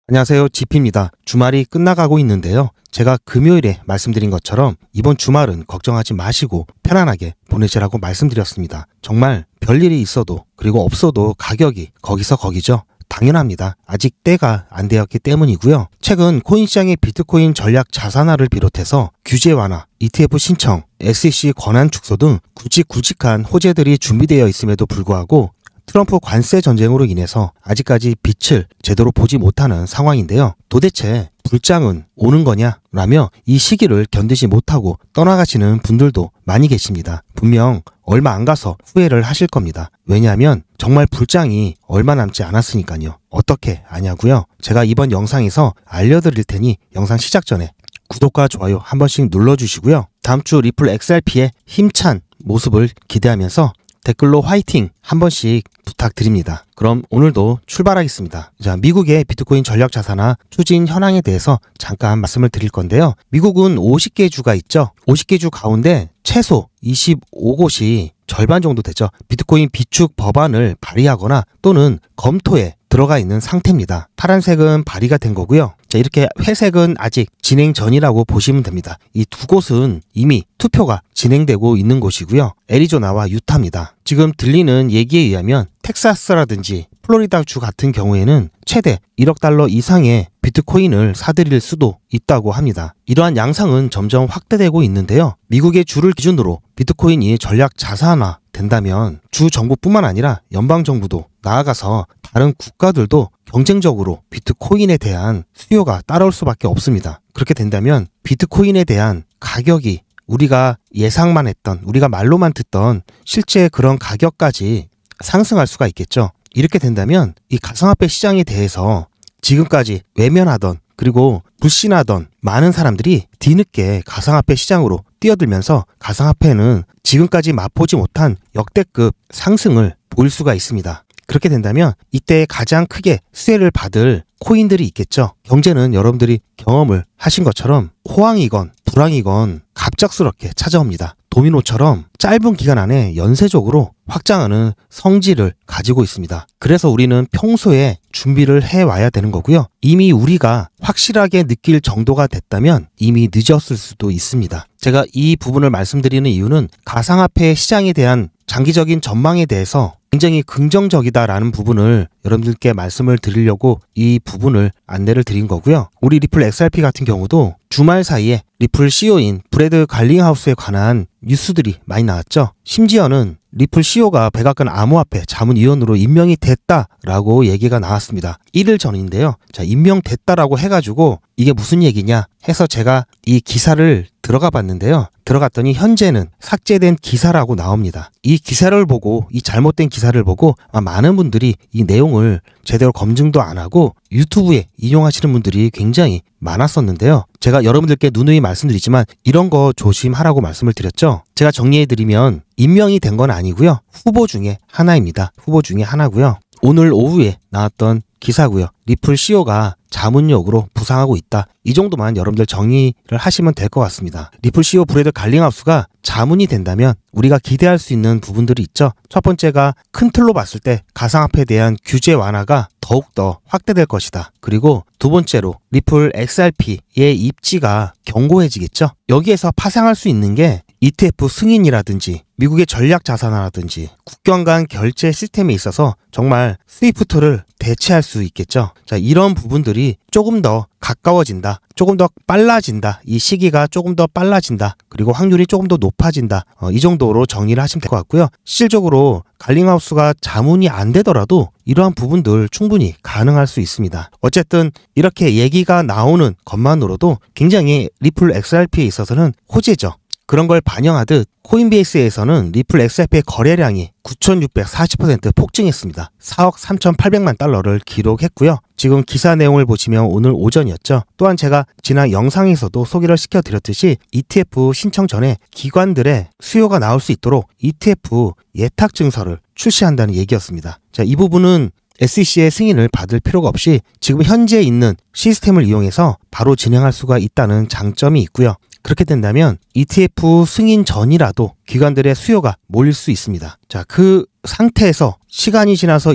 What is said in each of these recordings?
안녕하세요. 지피입니다. 주말이 끝나가고 있는데요. 제가 금요일에 말씀드린 것처럼 이번 주말은 걱정하지 마시고 편안하게 보내시라고 말씀드렸습니다. 정말 별일이 있어도 그리고 없어도 가격이 거기서 거기죠. 당연합니다. 아직 때가 안 되었기 때문이고요. 최근 코인 시장의 비트코인 전략 자산화를 비롯해서 규제 완화, ETF 신청, SEC 권한 축소 등 굵직굵직한 호재들이 준비되어 있음에도 불구하고 트럼프 관세 전쟁으로 인해서 아직까지 빛을 제대로 보지 못하는 상황인데요. 도대체 불장은 오는 거냐? 라며 이 시기를 견디지 못하고 떠나가시는 분들도 많이 계십니다. 분명 얼마 안 가서 후회를 하실 겁니다. 왜냐하면 정말 불장이 얼마 남지 않았으니까요. 어떻게 아냐고요? 제가 이번 영상에서 알려드릴 테니 영상 시작 전에 구독과 좋아요 한 번씩 눌러주시고요. 다음 주 리플 XRP의 힘찬 모습을 기대하면서 댓글로 화이팅 한 번씩 부탁드립니다. 그럼 오늘도 출발하겠습니다. 자, 미국의 비트코인 전략 자산화 추진 현황에 대해서 잠깐 말씀을 드릴 건데요. 미국은 50개 주가 있죠. 50개 주 가운데 최소 25곳이 절반 정도 되죠. 비트코인 비축 법안을 발의하거나 또는 검토에 들어가 있는 상태입니다. 파란색은 발의가 된 거고요. 자, 이렇게 회색은 아직 진행 전이라고 보시면 됩니다. 이 두 곳은 이미 투표가 진행되고 있는 곳이고요. 애리조나와 유타입니다. 지금 들리는 얘기에 의하면 텍사스라든지 플로리다 주 같은 경우에는 최대 1억 달러 이상의 비트코인을 사들일 수도 있다고 합니다. 이러한 양상은 점점 확대되고 있는데요. 미국의 주를 기준으로 비트코인이 전략 자산화 된다면 주 정부뿐만 아니라 연방정부도 나아가서 다른 국가들도 경쟁적으로 비트코인에 대한 수요가 따라올 수밖에 없습니다. 그렇게 된다면 비트코인에 대한 가격이 우리가 예상만 했던, 우리가 말로만 듣던 실제 그런 가격까지 상승할 수가 있겠죠. 이렇게 된다면 이 가상화폐 시장에 대해서 지금까지 외면하던 그리고 불신하던 많은 사람들이 뒤늦게 가상화폐 시장으로 뛰어들면서 가상화폐는 지금까지 맛보지 못한 역대급 상승을 보일 수가 있습니다. 그렇게 된다면 이때 가장 크게 수혜를 받을 코인들이 있겠죠. 경제는 여러분들이 경험을 하신 것처럼 호황이건 불황이건 갑작스럽게 찾아옵니다. 도미노처럼 짧은 기간 안에 연쇄적으로 확장하는 성질을 가지고 있습니다. 그래서 우리는 평소에 준비를 해와야 되는 거고요. 이미 우리가 확실하게 느낄 정도가 됐다면 이미 늦었을 수도 있습니다. 제가 이 부분을 말씀드리는 이유는 가상화폐 시장에 대한 장기적인 전망에 대해서 굉장히 긍정적이다라는 부분을 여러분들께 말씀을 드리려고 이 부분을 안내를 드린 거고요. 우리 리플 XRP 같은 경우도 주말 사이에 리플 CEO인 브래드 갈링하우스에 관한 뉴스들이 많이 나왔죠. 심지어는 리플 CEO가 백악관 암호화폐 자문위원으로 임명이 됐다라고 얘기가 나왔습니다. 1일 전인데요. 자, 임명됐다라고 해가지고 이게 무슨 얘기냐 해서 제가 이 기사를 들어가 봤는데요. 들어갔더니 현재는 삭제된 기사라고 나옵니다. 이 기사를 보고, 이 잘못된 기사를 보고 많은 분들이 이 내용을 제대로 검증도 안 하고 유튜브에 인용하시는 분들이 굉장히 많았었는데요. 제가 여러분들께 누누이 말씀드리지만 이런 거 조심하라고 말씀을 드렸죠. 제가 정리해드리면 임명이 된 건 아니고요. 후보 중에 하나입니다. 후보 중에 하나고요. 오늘 오후에 나왔던 기사고요. 리플 CEO가 자문역으로 부상하고 있다. 이 정도만 여러분들 정리를 하시면 될 것 같습니다. 리플 CEO 브래드 갈링하우스가 자문이 된다면 우리가 기대할 수 있는 부분들이 있죠. 첫 번째가 큰 틀로 봤을 때 가상화폐에 대한 규제 완화가 더욱더 확대될 것이다. 그리고 두 번째로 리플 XRP의 입지가 견고해지겠죠. 여기에서 파생할 수 있는 게 ETF 승인이라든지 미국의 전략 자산화라든지 국경 간 결제 시스템에 있어서 정말 스위프트를 대체할 수 있겠죠. 자, 이런 부분들이 조금 더 가까워진다. 조금 더 빨라진다. 이 시기가 조금 더 빨라진다. 그리고 확률이 조금 더 높아진다. 이 정도로 정리를 하시면 될 것 같고요. 실질적으로 갈링하우스가 자문이 안 되더라도 이러한 부분들 충분히 가능할 수 있습니다. 어쨌든 이렇게 얘기가 나오는 것만으로도 굉장히 리플 XRP에 있어서는 호재죠. 그런 걸 반영하듯 코인베이스에서는 리플 XRP의 거래량이 9,640% 폭증했습니다. 4억 3,800만 달러를 기록했고요. 지금 기사 내용을 보시면 오늘 오전이었죠. 또한 제가 지난 영상에서도 소개를 시켜드렸듯이 ETF 신청 전에 기관들의 수요가 나올 수 있도록 ETF 예탁 증서를 출시한다는 얘기였습니다. 자, 이 부분은 SEC의 승인을 받을 필요가 없이 지금 현재 있는 시스템을 이용해서 바로 진행할 수가 있다는 장점이 있고요. 그렇게 된다면 ETF 승인 전이라도 기관들의 수요가 몰릴 수 있습니다. 자, 그 상태에서 시간이 지나서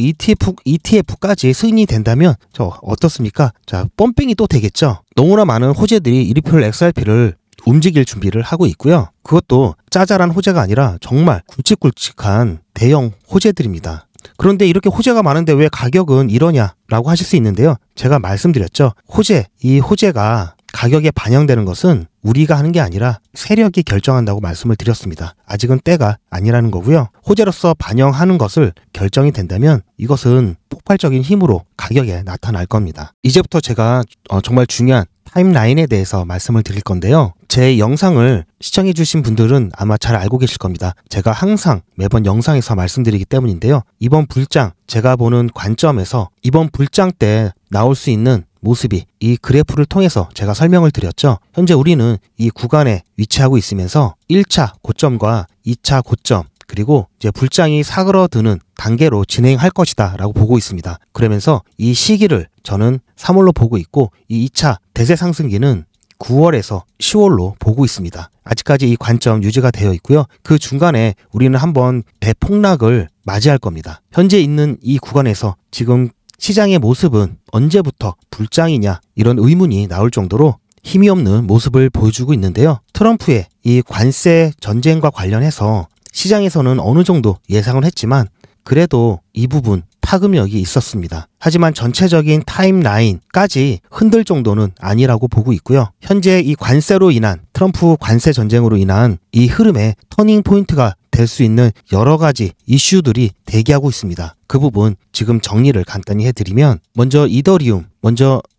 ETF까지 승인이 된다면 어떻습니까? 자, 펌핑이 또 되겠죠. 너무나 많은 호재들이 이 리플 XRP를 움직일 준비를 하고 있고요. 그것도 짜잘한 호재가 아니라 정말 굵직굵직한 대형 호재들입니다. 그런데 이렇게 호재가 많은데 왜 가격은 이러냐라고 하실 수 있는데요. 제가 말씀드렸죠. 이 호재가 가격에 반영되는 것은 우리가 하는 게 아니라 세력이 결정한다고 말씀을 드렸습니다. 아직은 때가 아니라는 거고요. 호재로서 반영하는 것을 결정이 된다면 이것은 폭발적인 힘으로 가격에 나타날 겁니다. 이제부터 제가 정말 중요한 타임라인에 대해서 말씀을 드릴 건데요. 제 영상을 시청해 주신 분들은 아마 잘 알고 계실 겁니다. 제가 항상 매번 영상에서 말씀드리기 때문인데요. 이번 불장, 제가 보는 관점에서 이번 불장 때 나올 수 있는 모습이 이 그래프를 통해서 제가 설명을 드렸죠. 현재 우리는 이 구간에 위치하고 있으면서 1차 고점과 2차 고점, 그리고 이제 불장이 사그러드는 단계로 진행할 것이다 라고 보고 있습니다. 그러면서 이 시기를 저는 3월로 보고 있고 이 2차 대세 상승기는 9월에서 10월로 보고 있습니다. 아직까지 이 관점 유지가 되어 있고요. 그 중간에 우리는 한번 대폭락을 맞이할 겁니다. 현재 있는 이 구간에서 지금 시장의 모습은 언제부터 불장이냐 이런 의문이 나올 정도로 힘이 없는 모습을 보여주고 있는데요. 트럼프의 이 관세 전쟁과 관련해서 시장에서는 어느 정도 예상을 했지만 그래도 이 부분 파급력이 있었습니다. 하지만 전체적인 타임라인까지 흔들 정도는 아니라고 보고 있고요. 현재 이 관세로 인한 트럼프 관세 전쟁으로 인한 이 흐름의 터닝 포인트가 될 수 있는 여러 가지 이슈들이 대기하고 있습니다. 그 부분 지금 정리를 간단히 해드리면 먼저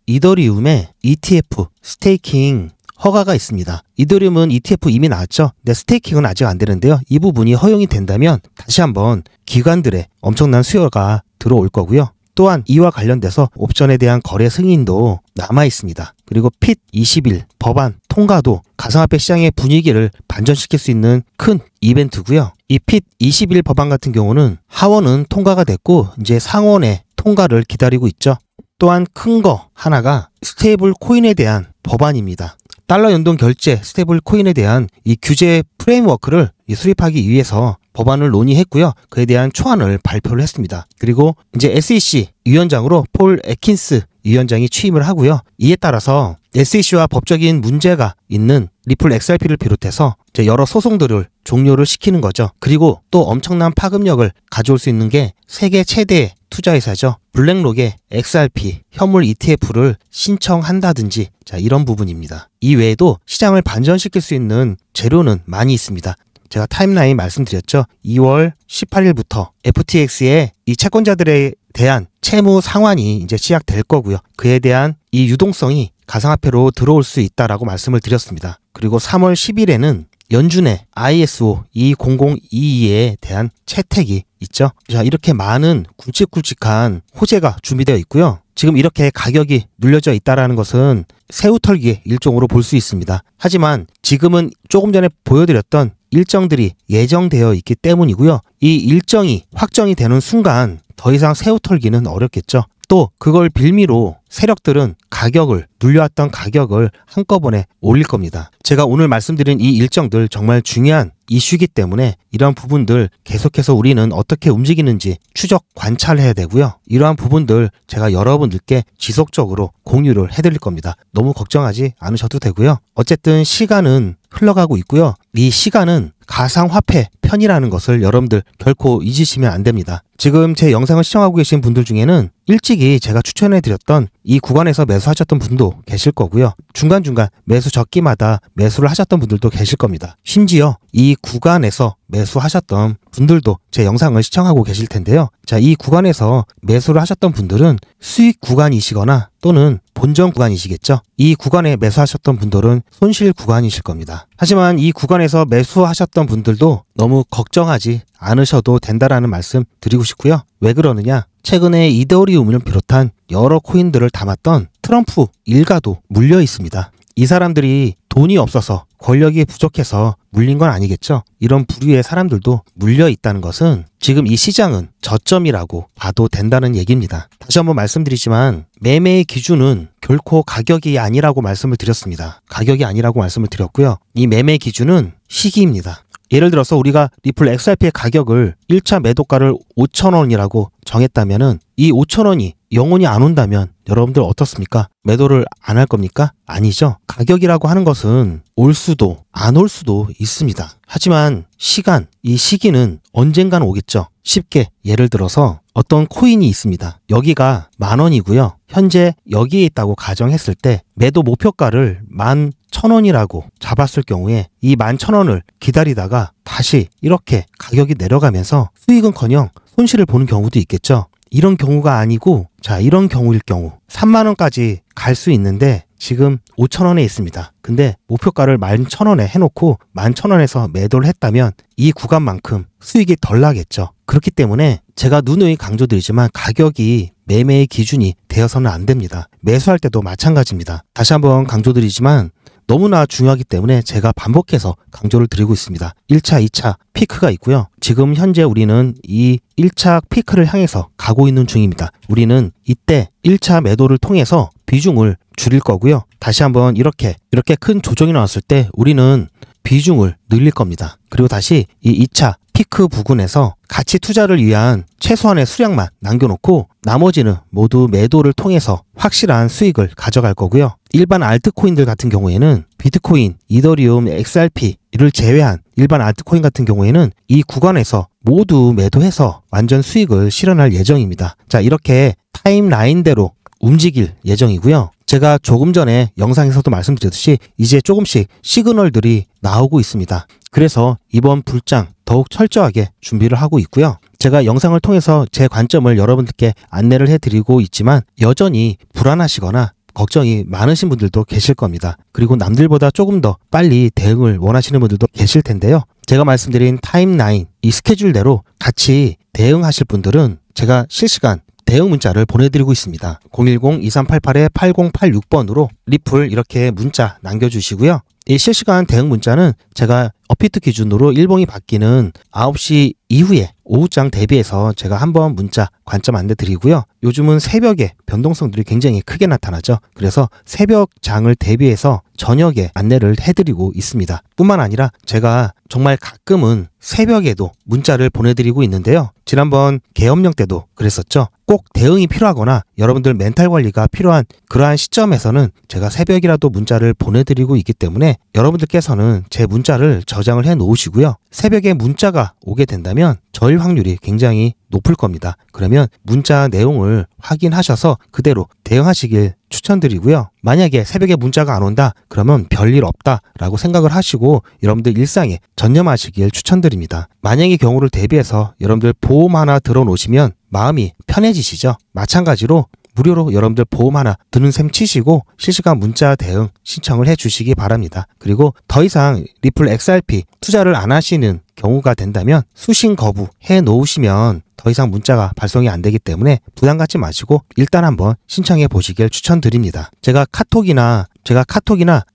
이더리움의 ETF 스테이킹 허가가 있습니다. 이더리움은 ETF 이미 나왔죠. 근데 스테이킹은 아직 안 되는데요. 이 부분이 허용이 된다면 다시 한번 기관들의 엄청난 수요가 들어올 거고요. 또한 이와 관련돼서 옵션에 대한 거래 승인도 남아 있습니다. 그리고 핏 20일 법안 통과도 가상화폐 시장의 분위기를 반전시킬 수 있는 큰 이벤트고요. 이 핏 20일 법안 같은 경우는 하원은 통과가 됐고 이제 상원의 통과를 기다리고 있죠. 또한 큰 거 하나가 스테이블 코인에 대한 법안입니다. 달러 연동 결제 스테이블 코인에 대한 이 규제 프레임워크를 수립하기 위해서 법안을 논의했고요. 그에 대한 초안을 발표를 했습니다. 그리고 이제 SEC 위원장으로 폴 애킨스 위원장이 취임을 하고요. 이에 따라서 SEC와 법적인 문제가 있는 리플 XRP를 비롯해서 이제 여러 소송들을 종료를 시키는 거죠. 그리고 또 엄청난 파급력을 가져올 수 있는 게 세계 최대의 투자회사죠. 블랙록의 XRP 현물 ETF를 신청한다든지 이런 부분입니다. 이 외에도 시장을 반전시킬 수 있는 재료는 많이 있습니다. 제가 타임라인 말씀드렸죠. 2월 18일부터 FTX의 이 채권자들에 대한 채무 상환이 이제 시작될 거고요. 그에 대한 이 유동성이 가상화폐로 들어올 수 있다라고 말씀을 드렸습니다. 그리고 3월 10일에는 연준의 ISO 20022에 대한 채택이 있죠. 자, 이렇게 많은 굵직굵직한 호재가 준비되어 있고요. 지금 이렇게 가격이 눌려져 있다라는 것은 새우털기의 일종으로 볼 수 있습니다. 하지만 지금은 조금 전에 보여드렸던 일정들이 예정되어 있기 때문이고요. 이 일정이 확정이 되는 순간 더 이상 새우털기는 어렵겠죠. 또 그걸 빌미로 세력들은 눌려왔던 가격을 한꺼번에 올릴 겁니다. 제가 오늘 말씀드린 이 일정들 정말 중요한 이슈이기 때문에 이러한 부분들 계속해서 우리는 어떻게 움직이는지 추적 관찰해야 되고요. 이러한 부분들 제가 여러분들께 지속적으로 공유를 해드릴 겁니다. 너무 걱정하지 않으셔도 되고요. 어쨌든 시간은 흘러가고 있고요. 이 시간은 가상화폐 편이라는 것을 여러분들 결코 잊으시면 안 됩니다. 지금 제 영상을 시청하고 계신 분들 중에는 일찍이 제가 추천해드렸던 이 구간에서 매수하셨던 분도 계실 거고요. 중간중간 매수 적기마다 매수를 하셨던 분들도 계실 겁니다. 심지어 이 구간에서 매수하셨던 분들도 제 영상을 시청하고 계실 텐데요. 자, 이 구간에서 매수를 하셨던 분들은 수익 구간이시거나 또는 본전 구간이시겠죠. 이 구간에 매수하셨던 분들은 손실 구간이실 겁니다. 하지만 이 구간에서 매수하셨던 분들도 너무 걱정하지 않으셔도 된다라는 말씀 드리고 싶고요. 왜 그러느냐? 최근에 이더리움을 비롯한 여러 코인들을 담았던 트럼프 일가도 물려 있습니다. 이 사람들이 돈이 없어서 권력이 부족해서 물린 건 아니겠죠. 이런 부류의 사람들도 물려 있다는 것은 지금 이 시장은 저점이라고 봐도 된다는 얘기입니다. 다시 한번 말씀드리지만 매매의 기준은 결코 가격이 아니라고 말씀을 드렸습니다. 가격이 아니라고 말씀을 드렸고요. 이 매매 기준은 시기입니다. 예를 들어서 우리가 리플 XRP의 가격을 1차 매도가를 5,000원이라고 정했다면은 이 5,000원이 영원히 안 온다면 여러분들 어떻습니까? 매도를 안 할 겁니까? 아니죠. 가격이라고 하는 것은 올 수도 안 올 수도 있습니다. 하지만 이 시기는 언젠간 오겠죠. 쉽게 예를 들어서 어떤 코인이 있습니다. 여기가 10,000원이고요. 현재 여기에 있다고 가정했을 때 매도 목표가를 11,000원이라고 잡았을 경우에 이 11,000원을 기다리다가 다시 이렇게 가격이 내려가면서 수익은커녕 손실을 보는 경우도 있겠죠. 이런 경우가 아니고 이런 경우일 경우 30,000원까지 갈 수 있는데 지금 5,000원에 있습니다. 근데 목표가를 11,000원에 해놓고 11,000원에서 매도를 했다면 이 구간만큼 수익이 덜 나겠죠. 그렇기 때문에 제가 누누이 강조드리지만 가격이 매매의 기준이 되어서는 안 됩니다. 매수할 때도 마찬가지입니다. 다시 한번 강조드리지만 너무나 중요하기 때문에 제가 반복해서 강조를 드리고 있습니다. 1차, 2차 피크가 있고요. 지금 현재 우리는 이 1차 피크를 향해서 가고 있는 중입니다. 우리는 이때 1차 매도를 통해서 비중을 줄일 거고요. 다시 한번 이렇게 큰 조정이 나왔을 때 우리는 비중을 늘릴 겁니다. 그리고 다시 이 2차 피크 부근에서 가치 투자를 위한 최소한의 수량만 남겨놓고 나머지는 모두 매도를 통해서 확실한 수익을 가져갈 거고요. 일반 알트코인들 같은 경우에는 비트코인, 이더리움, XRP를 제외한 일반 알트코인 같은 경우에는 이 구간에서 모두 매도해서 완전 수익을 실현할 예정입니다. 이렇게 타임라인대로 움직일 예정이고요. 제가 조금 전에 영상에서도 말씀드렸듯이 이제 조금씩 시그널들이 나오고 있습니다. 그래서 이번 불장 더욱 철저하게 준비를 하고 있고요. 제가 영상을 통해서 제 관점을 여러분들께 안내를 해드리고 있지만 여전히 불안하시거나 걱정이 많으신 분들도 계실 겁니다. 그리고 남들보다 조금 더 빨리 대응을 원하시는 분들도 계실 텐데요. 제가 말씀드린 타임라인, 이 스케줄대로 같이 대응하실 분들은 제가 실시간 대응 문자를 보내드리고 있습니다. 010-2388-8086번으로 리플 이렇게 문자 남겨주시고요. 이 실시간 대응 문자는 제가 업비트 기준으로 일봉이 바뀌는 9시 이후에 오후장 대비해서 제가 한번 문자 관점 안내 드리고요. 요즘은 새벽에 변동성들이 굉장히 크게 나타나죠. 그래서 새벽장을 대비해서 저녁에 안내를 해드리고 있습니다. 뿐만 아니라 제가 정말 가끔은 새벽에도 문자를 보내드리고 있는데요. 지난번 계엄령 때도 그랬었죠. 꼭 대응이 필요하거나 여러분들 멘탈 관리가 필요한 그러한 시점에서는 제가 새벽이라도 문자를 보내드리고 있기 때문에 여러분들께서는 제 문자를 저장을 해 놓으시고요. 새벽에 문자가 오게 된다면 저일 확률이 굉장히 높을 겁니다. 그러면 문자 내용을 확인하셔서 그대로 대응하시길 추천드리고요. 만약에 새벽에 문자가 안 온다 그러면 별일 없다라고 생각을 하시고 여러분들 일상에 전념하시길 추천드립니다. 만약의 경우를 대비해서 여러분들 보험 하나 들어놓으시면 마음이 편해지시죠. 마찬가지로 무료로 여러분들 보험 하나 드는 셈 치시고 실시간 문자 대응 신청을 해주시기 바랍니다. 그리고 더 이상 리플 XRP 투자를 안 하시는 경우가 된다면 수신 거부 해 놓으시면 더 이상 문자가 발송이 안 되기 때문에 부담 갖지 마시고 일단 한번 신청해 보시길 추천드립니다. 제가 카톡이나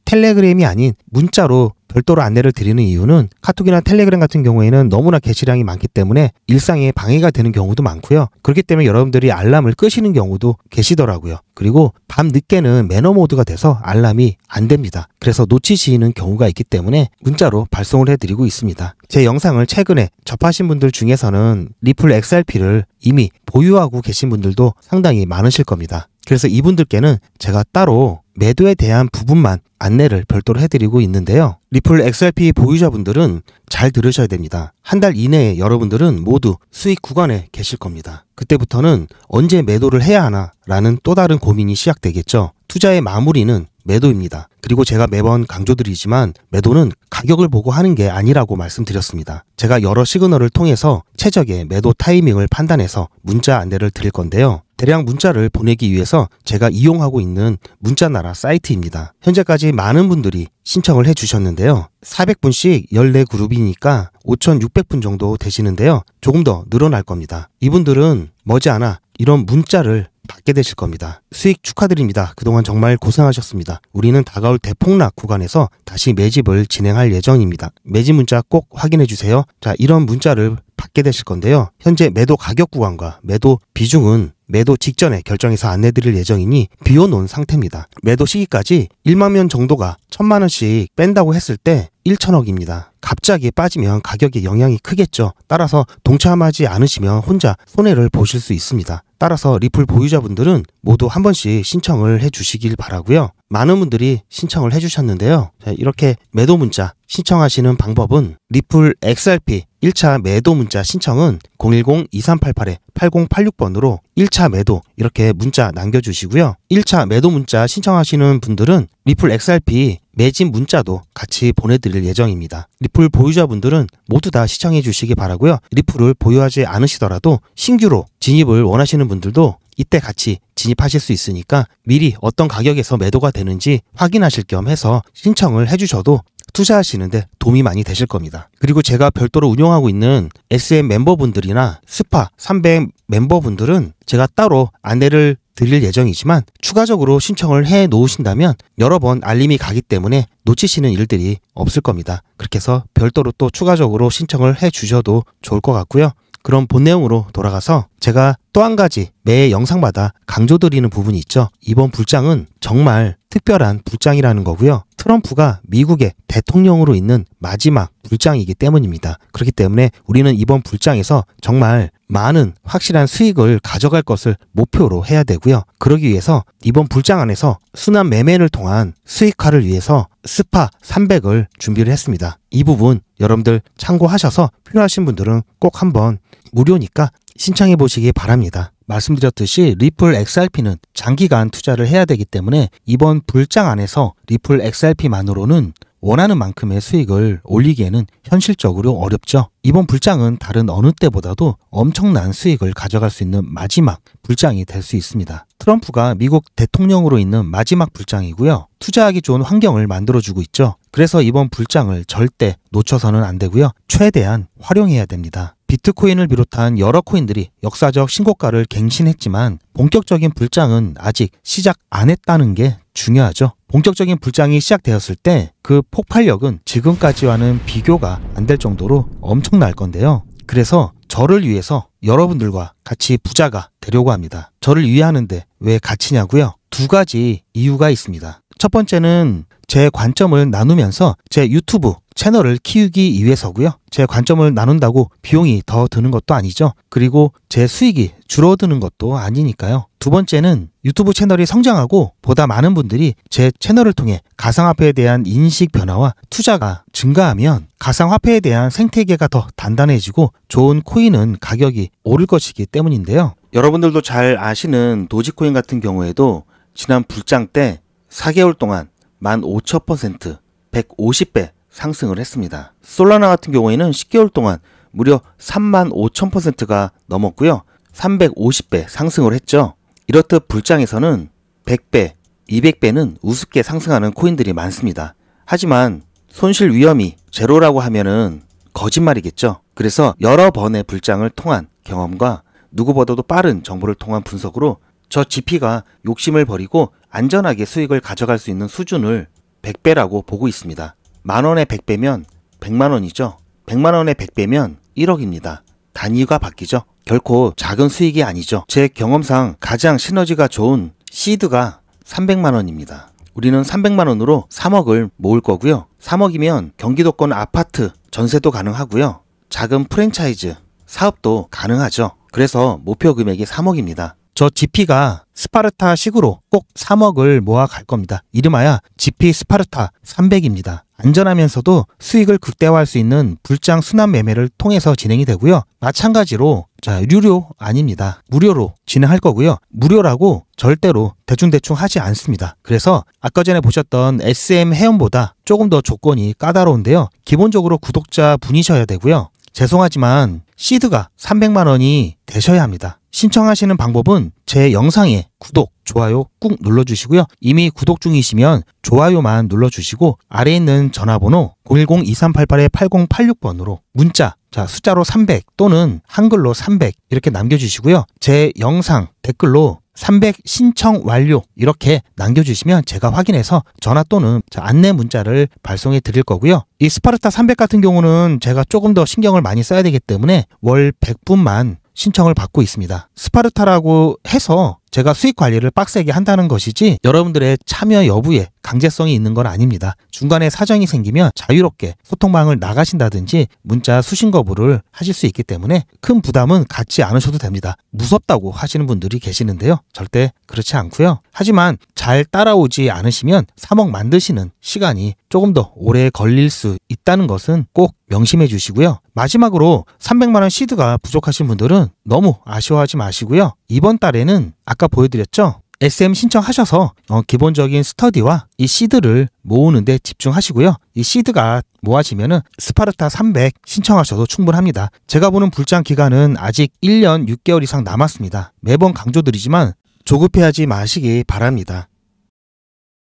텔레그램이 아닌 문자로 별도로 안내를 드리는 이유는 카톡이나 텔레그램 같은 경우에는 너무나 게시량이 많기 때문에 일상에 방해가 되는 경우도 많고요. 그렇기 때문에 여러분들이 알람을 끄시는 경우도 계시더라고요. 그리고 밤 늦게는 매너 모드가 돼서 알람이 안 됩니다. 그래서 놓치시는 경우가 있기 때문에 문자로 발송을 해드리고 있습니다. 제 영상을 최근에 접하신 분들 중에서는 리플 XRP를 이미 보유하고 계신 분들도 상당히 많으실 겁니다. 그래서 이분들께는 제가 따로 매도에 대한 부분만 안내를 별도로 해드리고 있는데요. 리플 XRP 보유자분들은 잘 들으셔야 됩니다. 한 달 이내에 여러분들은 모두 수익 구간에 계실 겁니다. 그때부터는 언제 매도를 해야 하나 라는 또 다른 고민이 시작되겠죠. 투자의 마무리는 매도입니다. 그리고 제가 매번 강조드리지만 매도는 가격을 보고 하는 게 아니라고 말씀드렸습니다. 제가 여러 시그널을 통해서 최적의 매도 타이밍을 판단해서 문자 안내를 드릴 건데요. 대량 문자를 보내기 위해서 제가 이용하고 있는 문자나라 사이트입니다. 현재까지 많은 분들이 신청을 해주셨는데요. 400분씩 14그룹이니까 5,600분 정도 되시는데요. 조금 더 늘어날 겁니다. 이분들은 머지않아 이런 문자를 받게 되실 겁니다. 수익 축하드립니다. 그동안 정말 고생하셨습니다. 우리는 다가올 대폭락 구간에서 다시 매집을 진행할 예정입니다. 매집 문자 꼭 확인해 주세요. 자, 이런 문자를 받게 되실 건데요. 현재 매도 가격 구간과 매도 비중은 매도 직전에 결정해서 안내드릴 예정이니 비워놓은 상태입니다. 매도 시기까지 1만 명 정도가 1,000만 원씩 뺀다고 했을 때 1천억입니다. 갑자기 빠지면 가격에 영향이 크겠죠. 따라서 동참하지 않으시면 혼자 손해를 보실 수 있습니다. 따라서 리플 보유자분들은 모두 한 번씩 신청을 해주시길 바라고요. 많은 분들이 신청을 해주셨는데요. 자, 이렇게 매도 문자 신청하시는 방법은 리플 XRP 1차 매도 문자 신청은 010-2388-8086번으로 1차 매도 이렇게 문자 남겨주시고요. 1차 매도 문자 신청하시는 분들은 리플 XRP 매집 문자도 같이 보내드릴 예정입니다. 리플 보유자분들은 모두 다 시청해 주시기 바라고요. 리플을 보유하지 않으시더라도 신규로 진입을 원하시는 분들도 이때 같이 진입하실 수 있으니까 미리 어떤 가격에서 매도가 되는지 확인하실 겸 해서 신청을 해주셔도 투자하시는데 도움이 많이 되실 겁니다. 그리고 제가 별도로 운영하고 있는 SM 멤버분들이나 스파 300 멤버분들은 제가 따로 안내를 드릴 예정이지만 추가적으로 신청을 해 놓으신다면 여러 번 알림이 가기 때문에 놓치시는 일들이 없을 겁니다. 그렇게 해서 별도로 또 추가적으로 신청을 해 주셔도 좋을 것 같고요. 그럼 본 내용으로 돌아가서 제가 또 한 가지 매 영상마다 강조드리는 부분이 있죠. 이번 불장은 정말 특별한 불장이라는 거고요. 트럼프가 미국의 대통령으로 있는 마지막 불장이기 때문입니다. 그렇기 때문에 우리는 이번 불장에서 정말 많은 확실한 수익을 가져갈 것을 목표로 해야 되고요. 그러기 위해서 이번 불장 안에서 순환 매매를 통한 수익화를 위해서 스파 300을 준비를 했습니다. 이 부분 여러분들 참고하셔서 필요하신 분들은 꼭 한번 무료니까 신청해 보시기 바랍니다. 말씀드렸듯이 리플 XRP는 장기간 투자를 해야 되기 때문에 이번 불장 안에서 리플 XRP만으로는 원하는 만큼의 수익을 올리기에는 현실적으로 어렵죠. 이번 불장은 다른 어느 때보다도 엄청난 수익을 가져갈 수 있는 마지막 불장이 될 수 있습니다. 트럼프가 미국 대통령으로 있는 마지막 불장이고요. 투자하기 좋은 환경을 만들어주고 있죠. 그래서 이번 불장을 절대 놓쳐서는 안 되고요. 최대한 활용해야 됩니다. 비트코인을 비롯한 여러 코인들이 역사적 신고가를 갱신했지만 본격적인 불장은 아직 시작 안 했다는 게 중요하죠. 본격적인 불장이 시작되었을 때 그 폭발력은 지금까지와는 비교가 안 될 정도로 엄청날 건데요. 그래서 저를 위해서 여러분들과 같이 부자가 되려고 합니다. 저를 위하는데 왜 같이냐고요? 두 가지 이유가 있습니다. 첫 번째는 제 관점을 나누면서 제 유튜브 채널을 키우기 위해서고요. 제 관점을 나눈다고 비용이 더 드는 것도 아니죠. 그리고 제 수익이 줄어드는 것도 아니니까요. 두 번째는 유튜브 채널이 성장하고 보다 많은 분들이 제 채널을 통해 가상화폐에 대한 인식 변화와 투자가 증가하면 가상화폐에 대한 생태계가 더 단단해지고 좋은 코인은 가격이 오를 것이기 때문인데요. 여러분들도 잘 아시는 도지코인 같은 경우에도 지난 불장 때 4개월 동안 15,000%, 150배 상승을 했습니다. 솔라나 같은 경우에는 10개월 동안 무려 35,000%가 넘었고요. 350배 상승을 했죠. 이렇듯 불장에서는 100배, 200배는 우습게 상승하는 코인들이 많습니다. 하지만 손실 위험이 제로라고 하면은 거짓말이겠죠. 그래서 여러 번의 불장을 통한 경험과 누구보다도 빠른 정보를 통한 분석으로 저 GP가 욕심을 버리고 안전하게 수익을 가져갈 수 있는 수준을 100배라고 보고 있습니다. 만원에 100배면 100만원이죠. 100만원에 100배면 1억입니다. 단위가 바뀌죠. 결코 작은 수익이 아니죠. 제 경험상 가장 시너지가 좋은 시드가 300만원입니다. 우리는 300만원으로 3억을 모을 거고요. 3억이면 경기도권 아파트 전세도 가능하고요. 작은 프랜차이즈 사업도 가능하죠. 그래서 목표 금액이 3억입니다. 저 GP가 스파르타식으로 꼭 3억을 모아 갈 겁니다. 이름하여 GP 스파르타 300입니다. 안전하면서도 수익을 극대화할 수 있는 불장 순환 매매를 통해서 진행이 되고요. 마찬가지로 유료 아닙니다. 무료로 진행할 거고요. 무료라고 절대로 대충대충 하지 않습니다. 그래서 아까 전에 보셨던 SM 회원보다 조금 더 조건이 까다로운데요. 기본적으로 구독자 분이셔야 되고요. 죄송하지만 시드가 300만원이 되셔야 합니다. 신청하시는 방법은 제 영상에 구독, 좋아요 꾹 눌러주시고요. 이미 구독 중이시면 좋아요만 눌러주시고 아래에 있는 전화번호 010-2388-8086번으로 문자 숫자로 300 또는 한글로 300 이렇게 남겨주시고요. 제 영상 댓글로 300 신청 완료 이렇게 남겨주시면 제가 확인해서 전화 또는 안내 문자를 발송해 드릴 거고요. 이 스파르타 300 같은 경우는 제가 조금 더 신경을 많이 써야 되기 때문에 월 100분만 신청을 받고 있습니다. 스파르타라고 해서 제가 수익 관리를 빡세게 한다는 것이지 여러분들의 참여 여부에 강제성이 있는 건 아닙니다. 중간에 사정이 생기면 자유롭게 소통방을 나가신다든지 문자 수신 거부를 하실 수 있기 때문에 큰 부담은 갖지 않으셔도 됩니다. 무섭다고 하시는 분들이 계시는데요. 절대 그렇지 않고요. 하지만 잘 따라오지 않으시면 3억 만드시는 시간이 조금 더 오래 걸릴 수 있다는 것은 꼭 명심해 주시고요. 마지막으로 300만 원 시드가 부족하신 분들은 너무 아쉬워하지 마시고요. 이번 달에는 아까 보여드렸죠? SM 신청하셔서 기본적인 스터디와 이 시드를 모으는데 집중하시고요. 이 시드가 모아지면은 스파르타 300 신청하셔도 충분합니다. 제가 보는 불장 기간은 아직 1년 6개월 이상 남았습니다. 매번 강조드리지만 조급해하지 마시기 바랍니다.